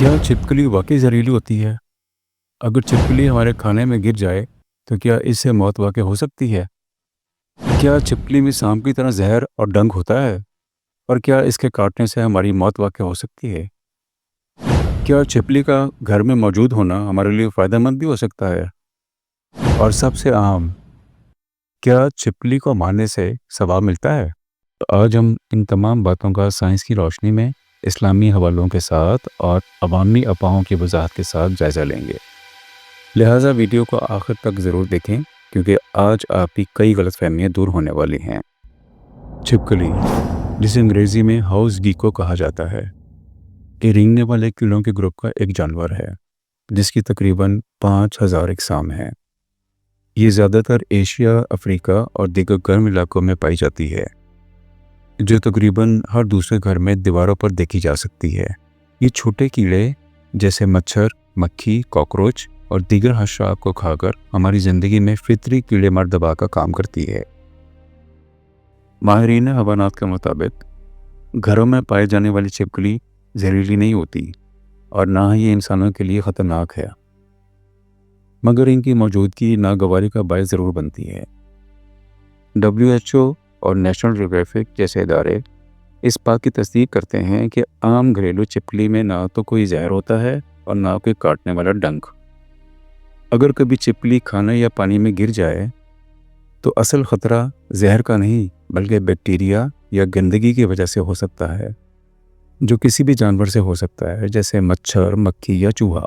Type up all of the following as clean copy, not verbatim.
क्या छिपकली वाकई जहरीली होती है? अगर छिपकली हमारे खाने में गिर जाए तो क्या इससे मौत वाकई हो सकती है? क्या छिपकली में सांप की तरह जहर और डंक होता है? और क्या इसके काटने से हमारी मौत वाकई हो सकती है? क्या छिपकली का घर में मौजूद होना हमारे लिए फ़ायदेमंद भी हो सकता है? और सबसे अहम, क्या छिपकली को मारने से सवाब मिलता है? तो आज हम इन तमाम बातों का साइंस की रोशनी में इस्लामी हवालों के साथ और अवामी अफवाहों की वजाहत के साथ जायज़ा लेंगे। लिहाजा वीडियो को आखिर तक ज़रूर देखें, क्योंकि आज आपकी कई गलतफहमियां दूर होने वाली हैं। छिपकली, जिसे अंग्रेज़ी में हाउस गीको कहा जाता है, ये रेंगने वाले कीड़ों के ग्रुप का एक जानवर है जिसकी तकरीबन 5000 अक़साम हैं। ये ज़्यादातर एशिया, अफ्रीका और दीगर गर्म इलाकों में पाई जाती है, जो तकरीबन हर दूसरे घर में दीवारों पर देखी जा सकती है। ये छोटे कीड़े जैसे मच्छर, मक्खी, कॉकरोच और दीगर हशरात को खाकर हमारी ज़िंदगी में फितरी कीड़े मार दबा का काम करती है। माहिरीन हवानात के मुताबिक घरों में पाए जाने वाली छिपकली जहरीली नहीं होती और ना ही ये इंसानों के लिए ख़तरनाक है, मगर इनकी मौजूदगी नागवारी का बायस ज़रूर बनती है। WHO और नेशनल जियोग्राफिक जैसे इदारे इस बात की तस्दीक करते हैं कि आम घरेलू छिपकली में ना तो कोई जहर होता है और ना कोई काटने वाला डंक। अगर कभी छिपकली खाने या पानी में गिर जाए तो असल ख़तरा जहर का नहीं बल्कि बैक्टीरिया या गंदगी की वजह से हो सकता है, जो किसी भी जानवर से हो सकता है, जैसे मच्छर, मक्खी या चूहा।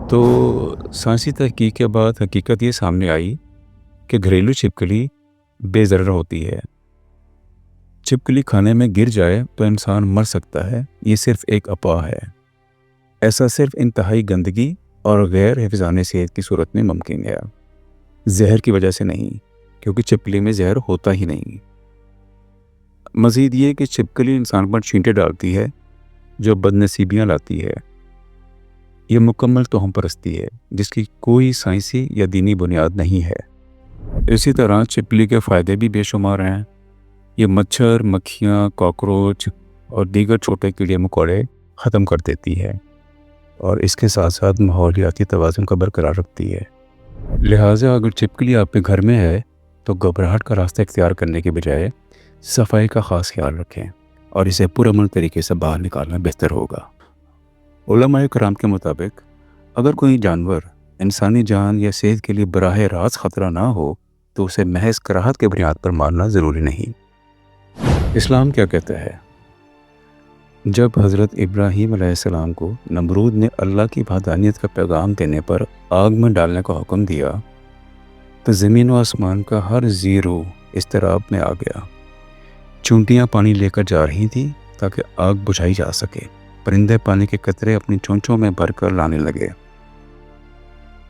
तो साइंसी तहकीक के बाद हकीकत ये सामने आई कि घरेलू छिपकली बेज़रर होती है। छिपकली खाने में गिर जाए तो इंसान मर सकता है, ये सिर्फ एक अफवाह है। ऐसा सिर्फ इंतहाई गंदगी और गैर हिफाज़ाने सेहत की सूरत में मुमकिन है, जहर की वजह से नहीं, क्योंकि छिपकली में जहर होता ही नहीं। मज़ीद ये कि छिपकली इंसान पर छींटे डालती है जो बदनसीबियाँ लाती है। ये मुकम्मल तोहम परस्ती है जिसकी कोई साइंसी या दीनी बुनियाद नहीं है। इसी तरह छिपकली के फ़ायदे भी बेशुमार हैं। ये मच्छर, मक्खियाँ, कॉकरोच और दीगर छोटे कीड़े मकोड़े ख़त्म कर देती है और इसके साथ साथ माहौलियाती तवाज़ुन को बरकरार रखती है। लिहाजा अगर छिपकली आपके घर में है तो घबराहट का रास्ता इख्तियार करने के बजाय सफाई का ख़ास ख्याल रखें और इसे पुरअमन तरीके से बाहर निकालना बेहतर होगा। उलमाए कराम के मुताबिक अगर कोई जानवर इंसानी जान या सेहत के लिए बराह रास्त ख़तरा ना हो तो उसे महज कराहत के बुनियाद पर मारना ज़रूरी नहीं। इस्लाम क्या कहता है? जब हज़रत इब्राहीम अलैहिस्सलाम को नमरूद ने अल्लाह की वहदानियत का पैगाम देने पर आग में डालने का हुक्म दिया तो ज़मीन व आसमान का हर ज़ीरो इज़्तिराब में आ गया। चूंटियाँ पानी लेकर जा रही थी ताकि आग बुझाई जा सके। परिंदे पानी के कतरे अपनी चोंचों में भरकर लाने लगे,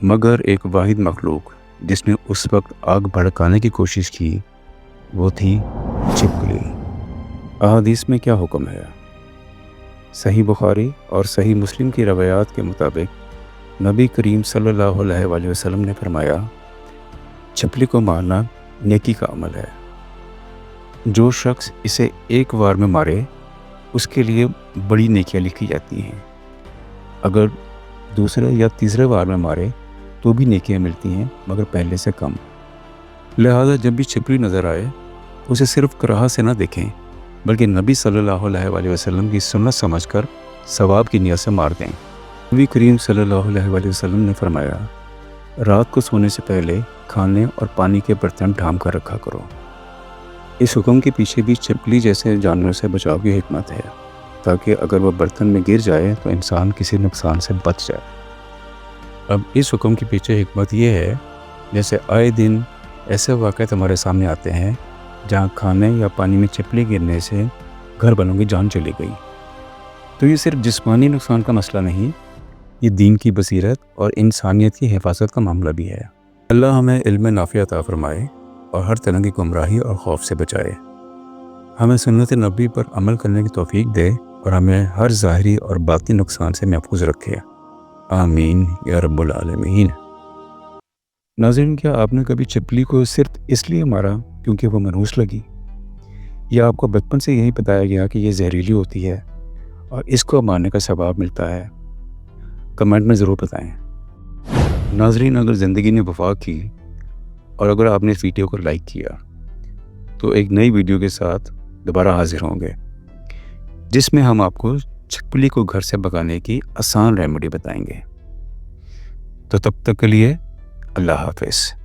मगर एक वाहिद मखलूक जिसने उस वक्त आग भड़काने की कोशिश की वो थी छिपकली। अहादीस में क्या हुक्म है? सही बुखारी और सही मुस्लिम की रवायात के मुताबिक नबी करीम सल्लल्लाहु अलैहि वसल्लम ने फरमाया, छिपकली को मारना नेकी का अमल है। जो शख्स इसे एक बार में मारे उसके लिए बड़ी नेकियां लिखी जाती हैं। अगर दूसरे या तीसरे बार में मारे तो भी नेकियां मिलती हैं, मगर पहले से कम। लिहाजा जब भी छिपकली नज़र आए उसे सिर्फ कराहत से ना देखें, बल्कि नबी सल्लल्लाहु अलैहि वसल्लम की सुन्नत समझकर सवाब की नियत से मार दें। नबी करीम सल्लल्लाहु अलैहि वसल्लम ने फरमाया, रात को सोने से पहले खाने और पानी के बर्तन ढांप कर रखा करो। इस हुक्म के पीछे भी छिपकली जैसे जानवरों से बचाव की हिकमत है, ताकि अगर वह बर्तन में गिर जाए तो इंसान किसी नुकसान से बच जाए। अब इस हुक्म के पीछे हिकमत ये है, जैसे आए दिन ऐसे वाक़यात हमारे सामने आते हैं जहाँ खाने या पानी में छिपकली गिरने से घर वालों की जान चली गई। तो ये सिर्फ जिस्मानी नुकसान का मसला नहीं, ये दीन की बसीरत और इंसानियत की हिफाजत का मामला भी है। अल्लाह हमें इल्म नाफ़िया अता फरमाए और हर तरह की गुमराही और खौफ से बचाए। हमें सुन्नत नबी पर अमल करने की तौफीक दे और हमें हर ज़ाहिरी और बातिनी नुकसान से महफूज रखे। आमीन या रब्बुल आलमीन। नाज़रीन, क्या आपने कभी छिपकली को सिर्फ इसलिए मारा क्योंकि वो मनहूस लगी, या आपको बचपन से यही बताया गया कि ये जहरीली होती है और इसको मारने का सवाब मिलता है? کمنٹ میں ضرور بتائیں۔ ناظرین، اگر زندگی نے وفا کی اور اگر آپ نے اس ویڈیو کو لائک کیا تو ایک نئی ویڈیو کے ساتھ دوبارہ حاضر ہوں گے، جس میں ہم آپ کو چھپکلی کو گھر سے بھگانے کی آسان ریمیڈی بتائیں گے۔ تو تب تک کے لیے اللہ حافظ۔